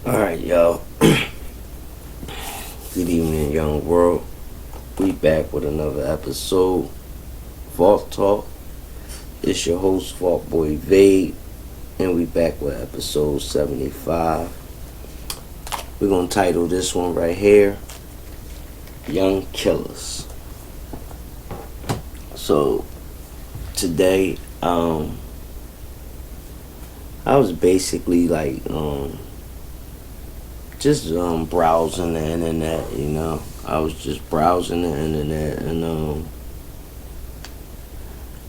Alright, y'all. Good evening, young world. We back with another episode. Vault Talk. It's your host, Vault Boy Vade. And we back with episode 75. We're going to title this one right here, Young Killers. So, today, I was basically like, just browsing the internet, you know. I was just browsing the internet and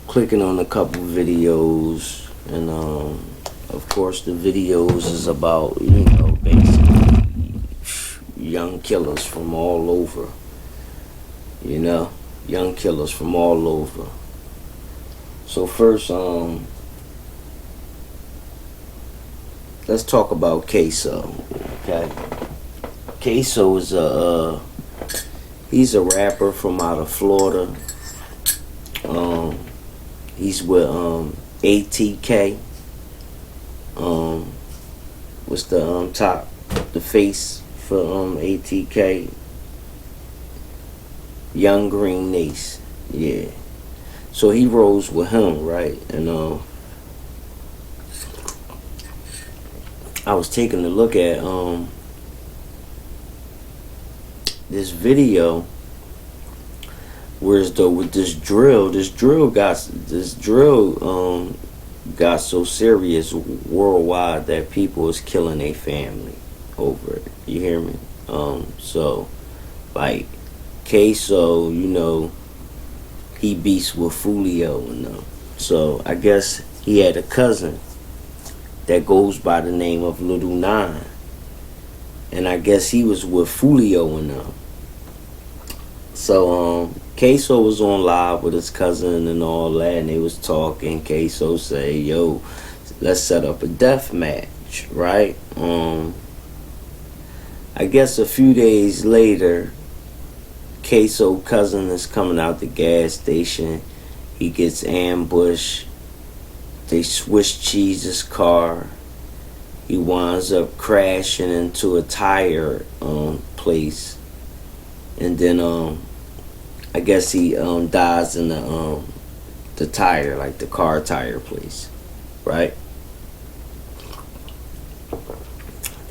clicking on a couple videos, and of course the videos is about, you know, basically young killers from all over, you know, young killers from all over. So first, let's talk about Ksoo. Okay, Ksoo is he's a rapper from out of Florida. He's with ATK. What's the the face for ATK? Young Green Nace. Yeah. So he rolls with him, right? And I was taking a look at this video, whereas though with this drill got so serious worldwide that people is killing their family over it. You hear me? So like Ksoo, you know, he beats with Foolio and them. So I guess he had a cousin that goes by the name of Little Nine, and I guess he was with Foolio and them. So Ksoo was on live with his cousin and all that, and they was talking. Ksoo say, "Yo, let's set up a death match," right? I guess a few days later, Ksoo cousin is coming out the gas station. He gets ambushed. They Swiss cheese his car. He winds up crashing into a tire place, and then I guess he dies in the tire, like the car tire place, right?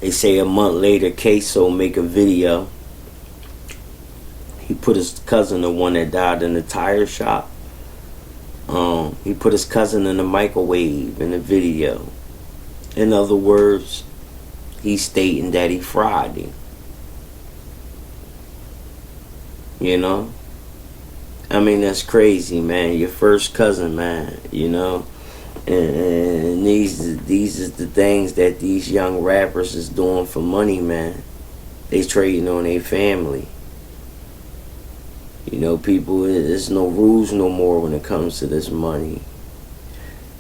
They say a month later, Ksoo make a video. He put his cousin, the one that died in the tire shop. He put his cousin in the microwave in the video. In other words, he's stating that he fried him. You know? I mean, that's crazy, man. Your first cousin, man, you know? And these is the things that these young rappers is doing for money, man. They trading on their family. You know, people, there's no rules no more when it comes to this money.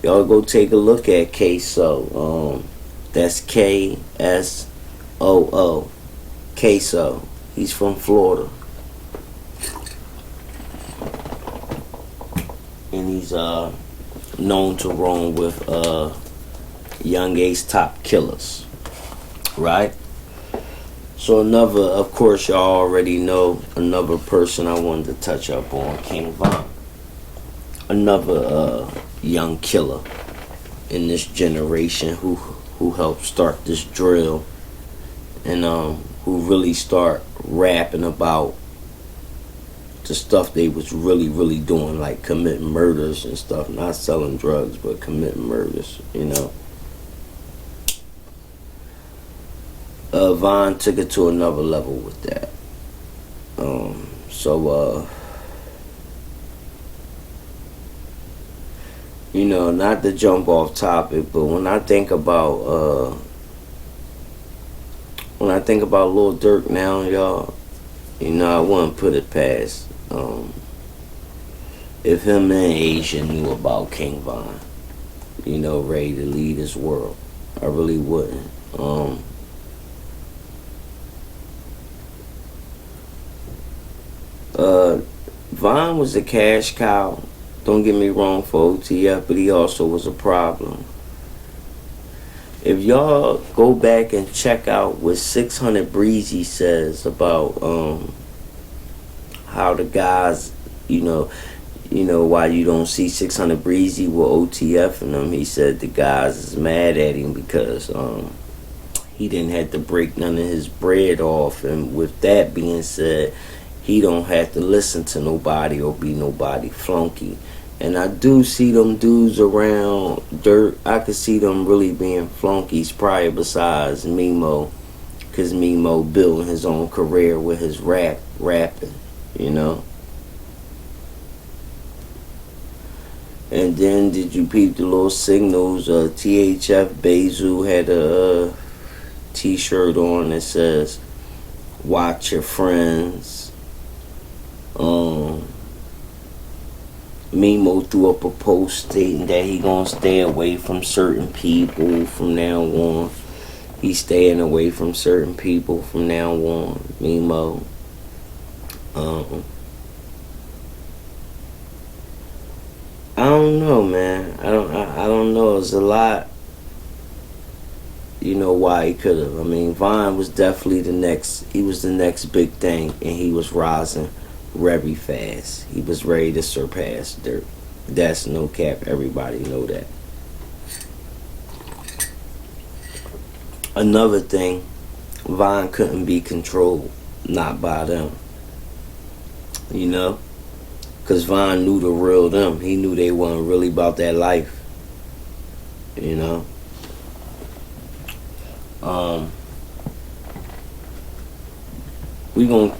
Y'all go take a look at Ksoo. That's Ksoo. Ksoo. He's from Florida. And he's known to roam with Young Ace top killers. Right? So another, of course, y'all already know, another person I wanted to touch up on, King Von. Another young killer in this generation who helped start this drill, and who really start rapping about the stuff they was really doing, like committing murders and stuff, not selling drugs, but committing murders, you know. Von took it to another level with that. You know, not to jump off topic, but when I think about Lil Durk now, y'all, you know, I wouldn't put it past if him and Asia knew about King Von, you know, ready to lead his world. I really wouldn't. Von was a cash cow. Don't get me wrong for OTF, but he also was a problem. If y'all go back and check out what 600 Breezy says about how the guys, you know, why you don't see 600 Breezy with OTF and them, he said the guys is mad at him because he didn't have to break none of his bread off, and with that being said, he don't have to listen to nobody or be nobody flunky. And I do see them dudes around Dirt. I could see them really being flunkies prior besides Mimo. Because Mimo building his own career with his rapping, you know. And then did you peep the little signals? THF Bezu had a t-shirt on that says, watch your friends. Mimo threw up a post stating that he gonna stay away from certain people from now on. He's staying away from certain people from now on. Mimo. I don't know, man. I don't know. It's a lot. You know why he could have. I mean, Vine was definitely the next. He was the next big thing, and he was rising very fast. He was ready to surpass Dirt. That's no cap. Everybody know that. Another thing, Vine couldn't be controlled, not by them. You know, because Vine knew the real them. He knew they weren't really about that life. You know. We gonna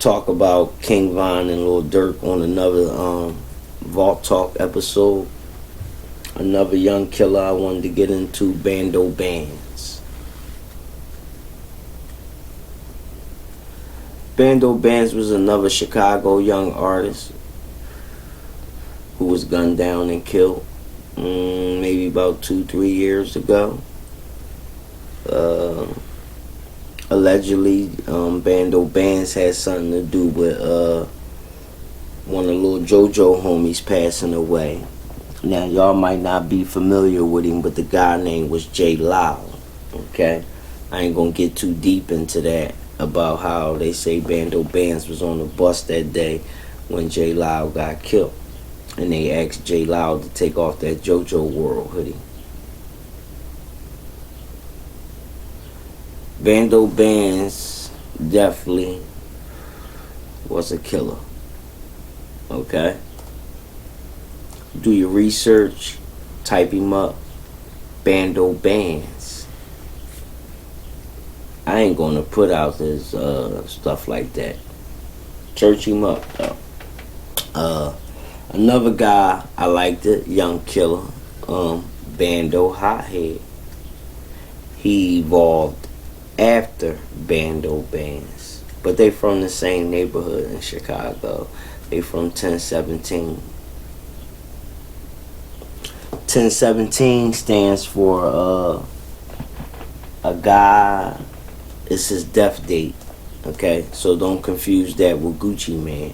talk about King Von and Lil Durk on another Vault Talk episode. Another young killer I wanted to get into, Bando Bandz. Bando Bandz was another Chicago young artist who was gunned down and killed maybe about 2-3 years ago. Allegedly, Bando Bandz had something to do with one of Lil JoJo homies passing away. Now, y'all might not be familiar with him, but the guy name was J Loud. Okay? I ain't gonna get too deep into that about how they say Bando Bandz was on the bus that day when J Loud got killed. And they asked J Loud to take off that JoJo World hoodie. Bando Bandz definitely was a killer. Okay? Do your research, type him up. Bando Bandz. I ain't gonna put out this stuff like that. Search him up though. Another guy I liked it, young killer, Bando Hothead. He evolved after Bando Bandz, but they from the same neighborhood in Chicago. They from 1017. 1017 stands for a guy. It's his death date. Okay, so don't confuse that with Gucci Man.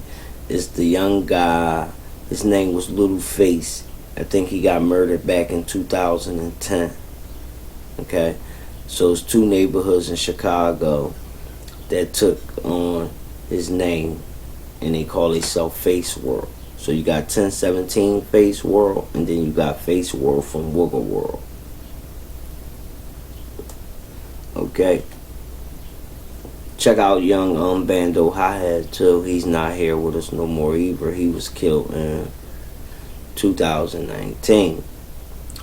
It's the young guy. His name was Little Face. I think he got murdered back in 2010. Okay. So it's two neighborhoods in Chicago that took on his name, and they call themselves Face World. So you got 1017 Face World, and then you got Face World from Wiggle World. Okay. Check out young Bando Hothead too. He's not here with us no more either. He was killed in 2019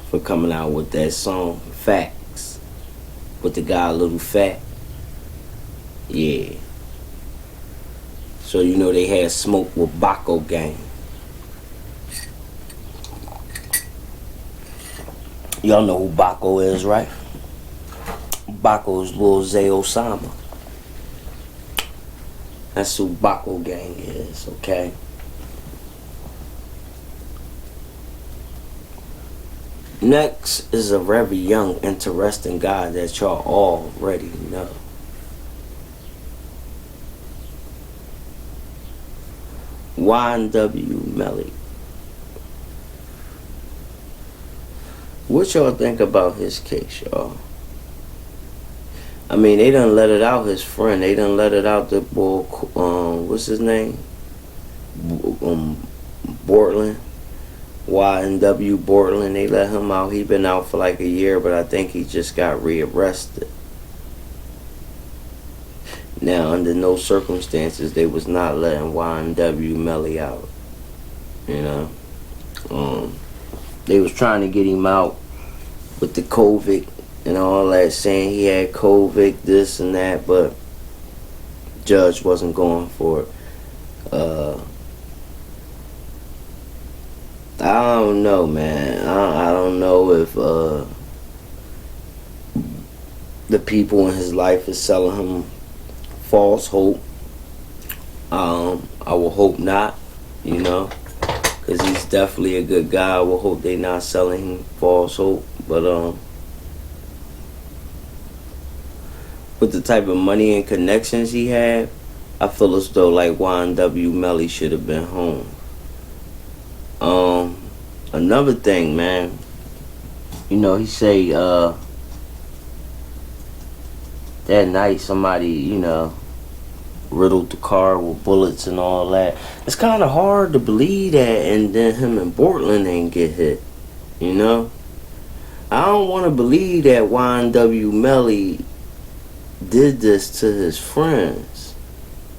for coming out with that song Fact. With the guy Little Fat. Yeah. So you know they had smoke with Baco Gang. Y'all know who Baco is, right? Baco is Lil Zay Osama. That's who Baco Gang is, okay? Next is a very young, interesting guy that y'all already know. YNW Melly. What y'all think about his case, y'all? I mean, they done let it out. His friend, they done let it out. The boy, what's his name? Borten, YNW Borten. They let him out. He been out for like a year, but I think he just got rearrested. Now, under no circumstances, they was not letting YNW Melly out. You know, they was trying to get him out with the COVID and all that, saying he had COVID, this and that, but judge wasn't going for it. I don't know, man. I don't know if the people in his life is selling him false hope. I will hope not, you know, because he's definitely a good guy. I will hope they not selling him false hope. But with the type of money and connections he had, I feel as though like YNW Melly should have been home. Another thing, man, you know, he say that night somebody, you know, riddled the car with bullets and all that. It's kind of hard to believe that, and then him and Borten ain't get hit, you know. I don't want to believe that YNW Melly did this to his friends,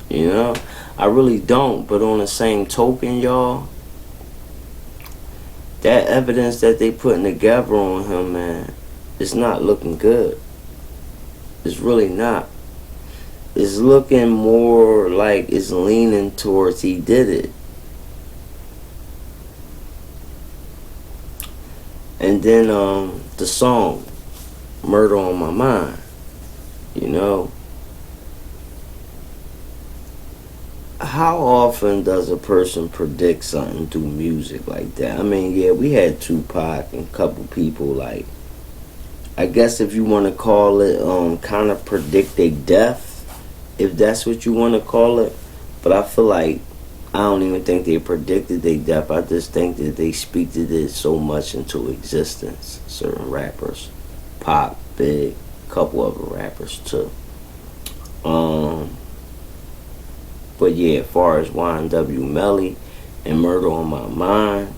you know. I really don't. But on the same token, y'all, that evidence that they putting together on him, man, it's not looking good. It's really not. It's looking more like it's leaning towards he did it. And then the song Murder on My Mind, you know. How often does a person predict something through music like that? I mean, yeah, we had Tupac and a couple people, like, I guess if you want to call it, kind of predict a death, if that's what you want to call it. But I feel like I don't even think they predicted their death. I just think that they speaked it so much into existence. Certain rappers, Pop, Big, a couple other rappers too. But yeah, as far as YNW Melly and Murder on My Mind,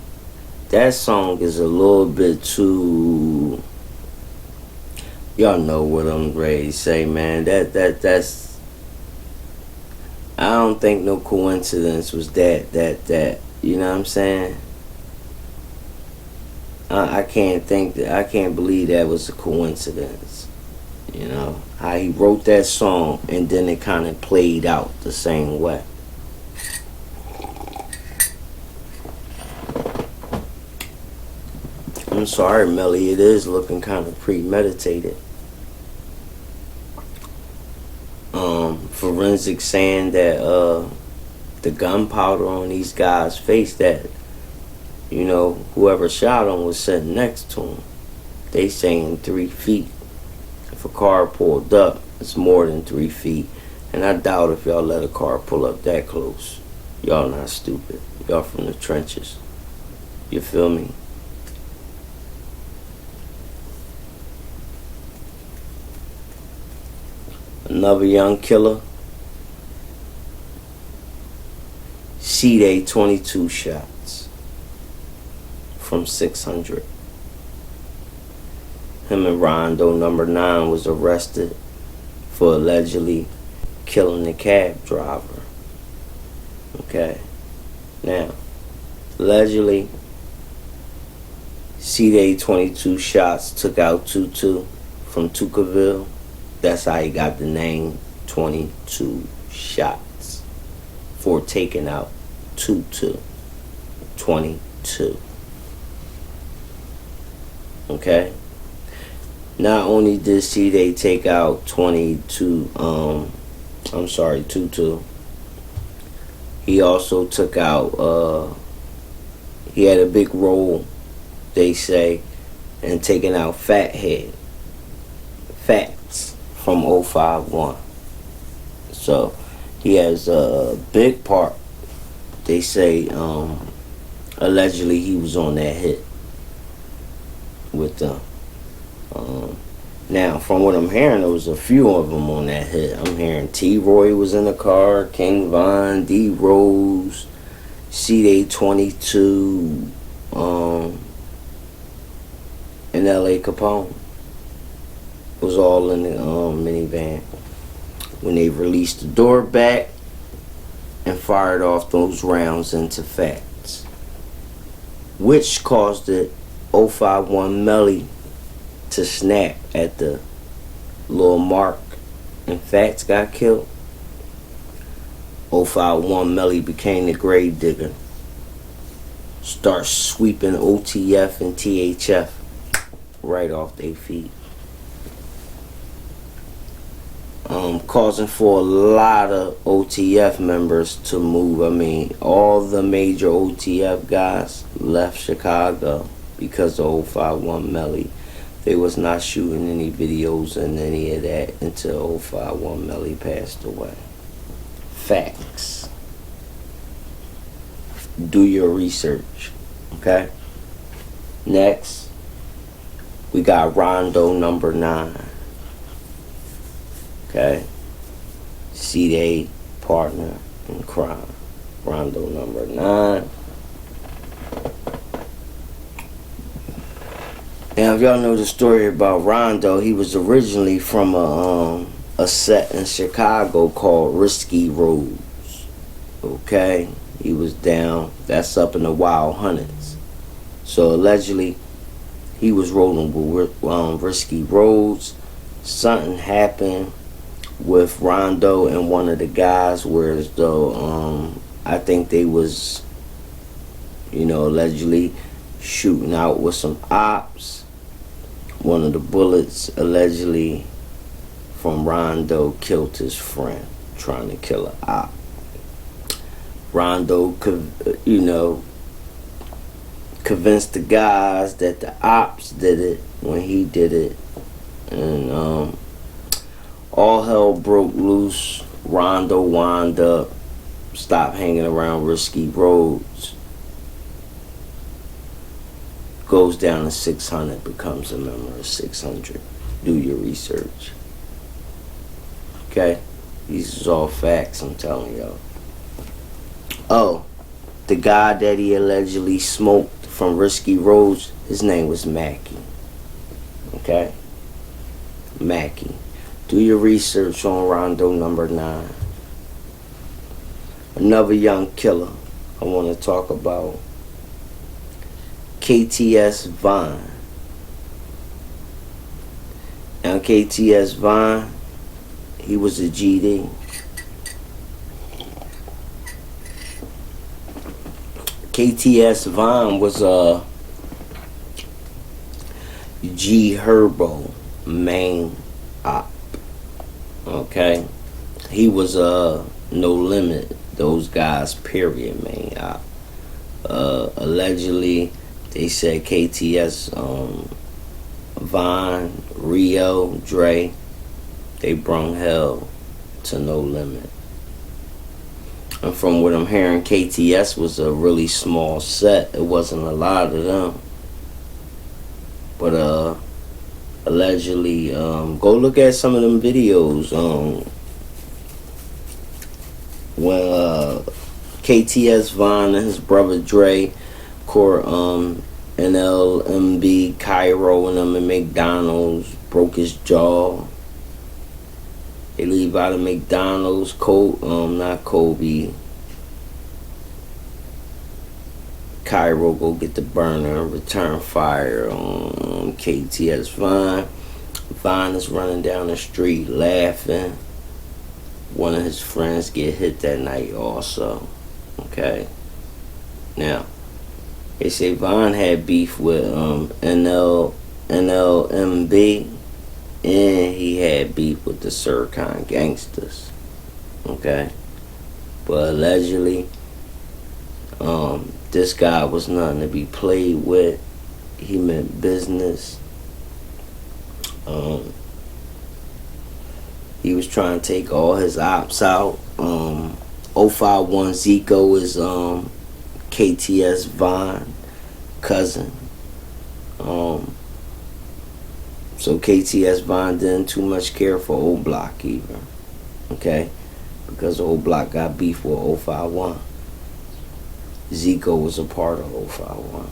that song is a little bit too. Y'all know what I'm ready to say, man. That's. I don't think no coincidence was that. You know what I'm saying? I can't believe that was a coincidence. You know, how he wrote that song and then it kind of played out the same way. I'm sorry, Melly, it is looking kind of premeditated. Forensics saying that the gunpowder on these guys' face, that, you know, whoever shot him was sitting next to him. They saying 3 feet. If a car pulled up, it's more than 3 feet. And I doubt if y'all let a car pull up that close. Y'all not stupid. Y'all from the trenches. You feel me? Another young killer. C-Day 22 shots from 600. Him and Rondo number 9 was arrested for allegedly killing the cab driver. Okay. Now, allegedly, C-Day 22 shots took out Tutu from Tukaville. That's how he got the name 22 shots for taking out Tutu. 22. Okay? Not only did C-Day take out 22, Tutu, he also took out, he had a big role, they say, in taking out Facts from 051. So, he has a big part. They say, allegedly he was on that hit with them. Now, from what I'm hearing, there was a few of them on that hit. I'm hearing T-Roy was in the car, King Von, D Rose, C-Day 22, and L.A. Capone was all in the minivan when they released the door back and fired off those rounds into Facts, which caused the 051 Melly to snap at the little mark and Facts got killed. 051 Melly became the grave digger, start sweeping OTF and THF right off their feet, causing for a lot of OTF members to move. I mean, all the major OTF guys left Chicago because of 051 Melly. They was not shooting any videos and any of that until 051 Melly passed away. Facts. Do your research. Okay? Next, we got Rondo number 9. Okay? C-Day partner in crime. Rondo number 9. Now, if y'all know the story about Rondo, he was originally from a set in Chicago called Risky Roads. Okay? He was down. That's up in the Wild Hundreds. So, allegedly, he was rolling with Risky Roads. Something happened with Rondo and one of the guys, whereas though I think they was, allegedly shooting out with some ops. One of the bullets allegedly from Rondo killed his friend trying to kill an op. Rondo convinced the guys that the ops did it when he did it, and all hell broke loose. Rondo wound up, stopped hanging around Risky Roads, goes down to 600, becomes a member of 600. Do your research. Okay? These is all facts, I'm telling y'all. Oh, the guy that he allegedly smoked from Risky Roads, his name was Mackey. Okay? Mackey. Do your research on Rondo number 9. Another young killer I want to talk about. KTS Vine. Now KTS Vine, he was a GD. KTS Vine was a G Herbo main op. Okay? He was No Limit, those guys, period, main op. Allegedly, they said KTS, Vine, Rio, Dre, they brung hell to No Limit. And from what I'm hearing, KTS was a really small set. It wasn't a lot of them. But allegedly, go look at some of them videos. When KTS Vine and his brother Dre caught NLMB, Cairo and them in McDonald's, broke his jaw. They leave out of McDonald's, not Kobe. Cairo go get the burner, return fire on KTS Vine. Vine is running down the street laughing. One of his friends get hit that night also. Okay. Now, they say Vine had beef with NLMB, and he had beef with the Surcon gangsters. Okay. But allegedly, this guy was nothing to be played with. He meant business. He was trying to take all his ops out. 051 Zico is KTS Vine cousin. So KTS Von didn't too much care for Old Block either. Okay? Because Old Block got beef with 051. Zico was a part of 051.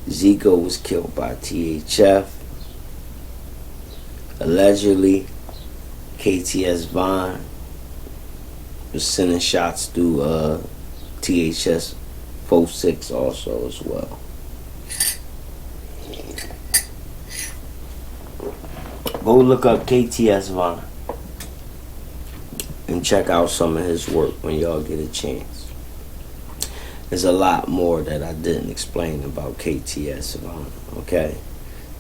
Zico was killed by THF. Allegedly, KTS Von was sending shots through THS 46 also as well. Go look up KTS Von and check out some of his work when y'all get a chance. There's a lot more that I didn't explain about KTS Von, okay?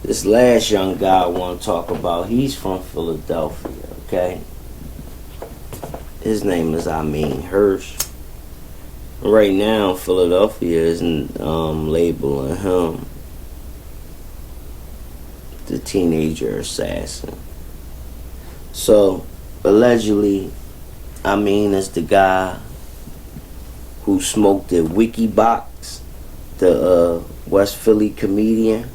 This last young guy I want to talk about, he's from Philadelphia, okay? His name is Ameen, Hurst. Right now, Philadelphia isn't labeling him the teenager assassin. So, allegedly, Ameen is the guy who smoked at Wikibox, the West Philly comedian.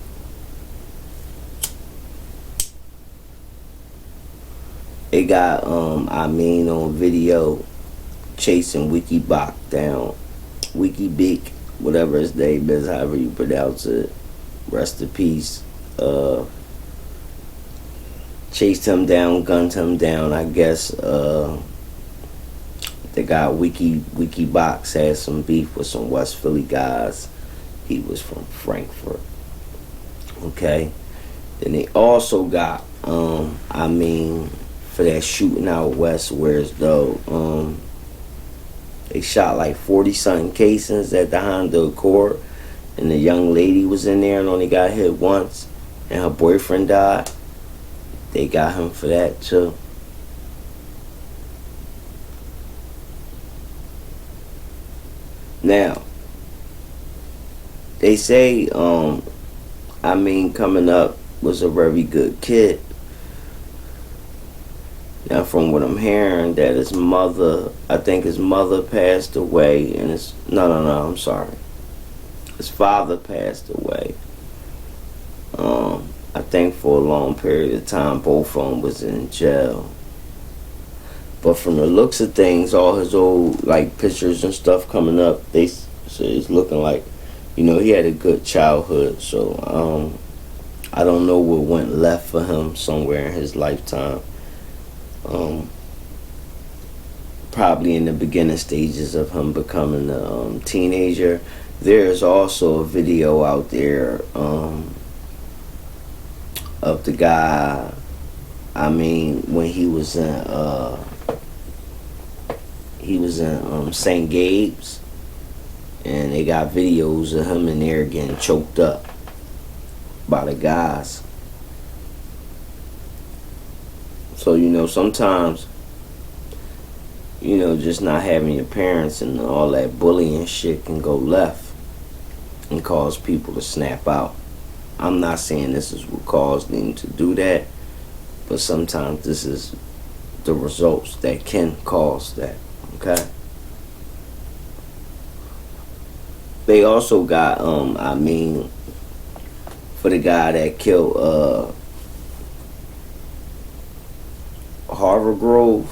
They got Ameen on video chasing Wikibox down. Wikibeak, whatever his name is, however you pronounce it. Rest in peace. Chased him down, gunned him down. I guess the guy Wikibox had some beef with some West Philly guys. He was from Frankfurt. Okay. Then they also got for that shooting out west, where as though they shot like 40-something casings at the Honda Accord, and the young lady was in there and only got hit once, and her boyfriend died. They got him for that too. Now, they say coming up was a very good kid. Now, from what I'm hearing, that his mother, I think his mother passed away, and I'm sorry. His father passed away. I think for a long period of time, both of them was in jail. But from the looks of things, all his old like pictures and stuff coming up, it's looking like, he had a good childhood. So I don't know what went left for him somewhere in his lifetime. Probably in the beginning stages of him becoming a teenager. There's also a video out there of the guy, when he was in St. Gabe's, and they got videos of him in there getting choked up by the guys. So, sometimes, just not having your parents and all that bullying shit can go left and cause people to snap out. I'm not saying this is what caused them to do that, but sometimes this is the results that can cause that, okay? They also got, for the guy that killed Harvard Grove,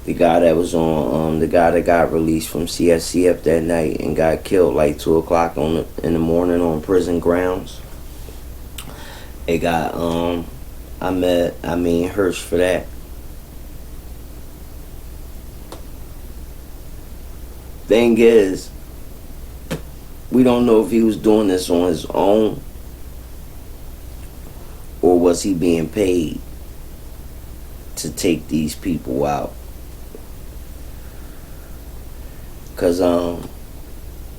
the guy that was on, the guy that got released from CSCF that night and got killed like 2 o'clock in the morning on prison grounds. They got, Hurst for that. Thing is, we don't know if he was doing this on his own or was he being paid to take these people out. Because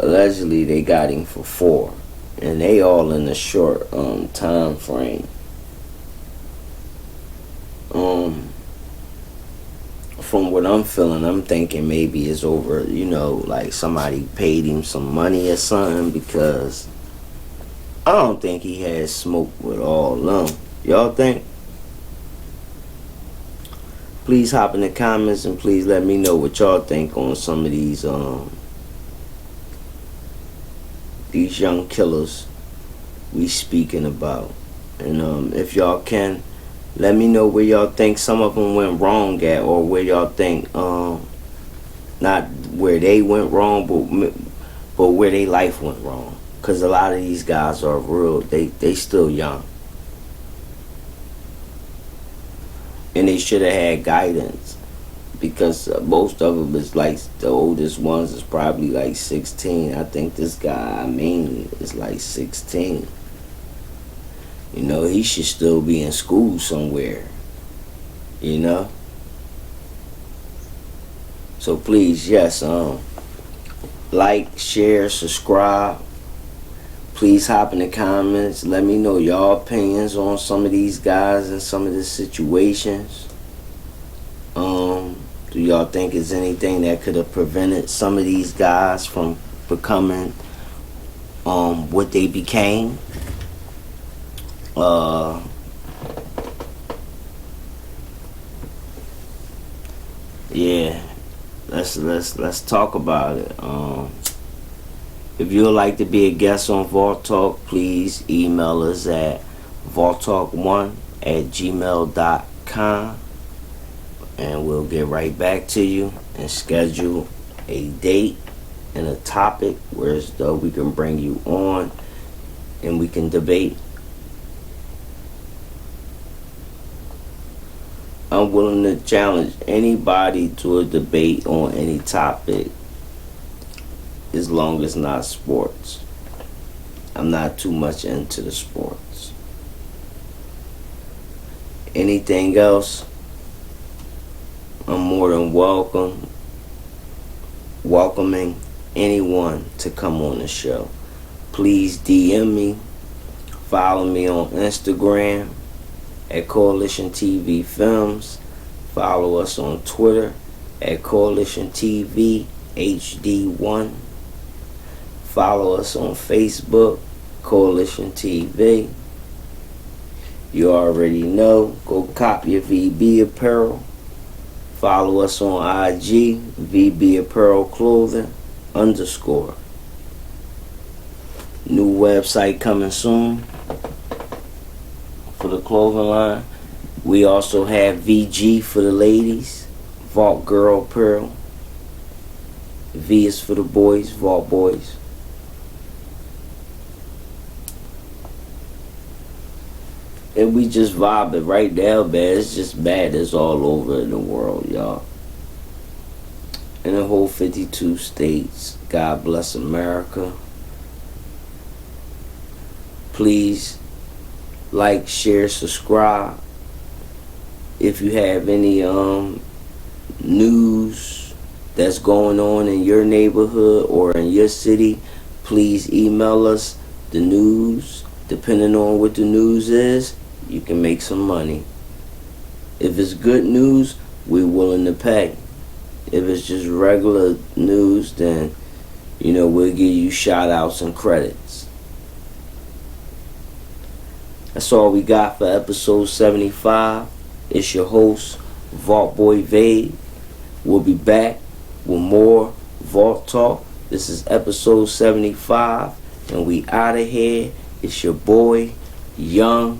allegedly they got him for 4, and they all in a short time frame. From what I'm feeling, I'm thinking maybe it's over, like somebody paid him some money or something, because I don't think he had smoke with all of them. Y'all think? Please hop in the comments and please let me know what y'all think on some of these young killers we speaking about. And if y'all can, let me know where y'all think some of them went wrong at, or where y'all think not where they went wrong, but where their life went wrong. Cause a lot of these guys are real. They still young, and they should have had guidance. Because most of them is like, the oldest ones is probably like 16. I think this guy Ameen is like 16. You know, he should still be in school somewhere. You know? So please, yes, like, share, subscribe. Please hop in the comments. Let me know y'all opinions on some of these guys and some of the situations. Do y'all think there's anything that could have prevented some of these guys from becoming what they became? Yeah, let's talk about it. If you would like to be a guest on Vault Talk, please email us at vaulttalk1@gmail.com, and we'll get right back to you and schedule a date and a topic where we can bring you on and we can debate. I'm willing to challenge anybody to a debate on any topic, as long as not sports. I'm not too much into the sports. Anything else, I'm more than welcoming anyone to come on the show. Please DM me, follow me on Instagram at Coalition TV Films, follow us on Twitter at Coalition TV HD1, follow us on Facebook, Coalition TV. You already know, go cop your VB apparel. Follow us on IG, VB Apparel Clothing _ New website coming soon for the clothing line. We also have VG for the ladies, Vault Girl Apparel. V is for the boys, Vault Boys. And we just vibing right now, man. It's just bad. It's all over in the world, y'all. In the whole 52 states. God bless America. Please like, share, subscribe. If you have any news that's going on in your neighborhood or in your city, please email us the news. Depending on what the news is, you can make some money. If it's good news, we're willing to pay. If it's just regular news, then, we'll give you shout outs and credits. That's all we got for episode 75. It's your host, Vault Boy Vade. We'll be back with more Vault Talk. This is episode 75, and we out of here. It's your boy, Yungeen.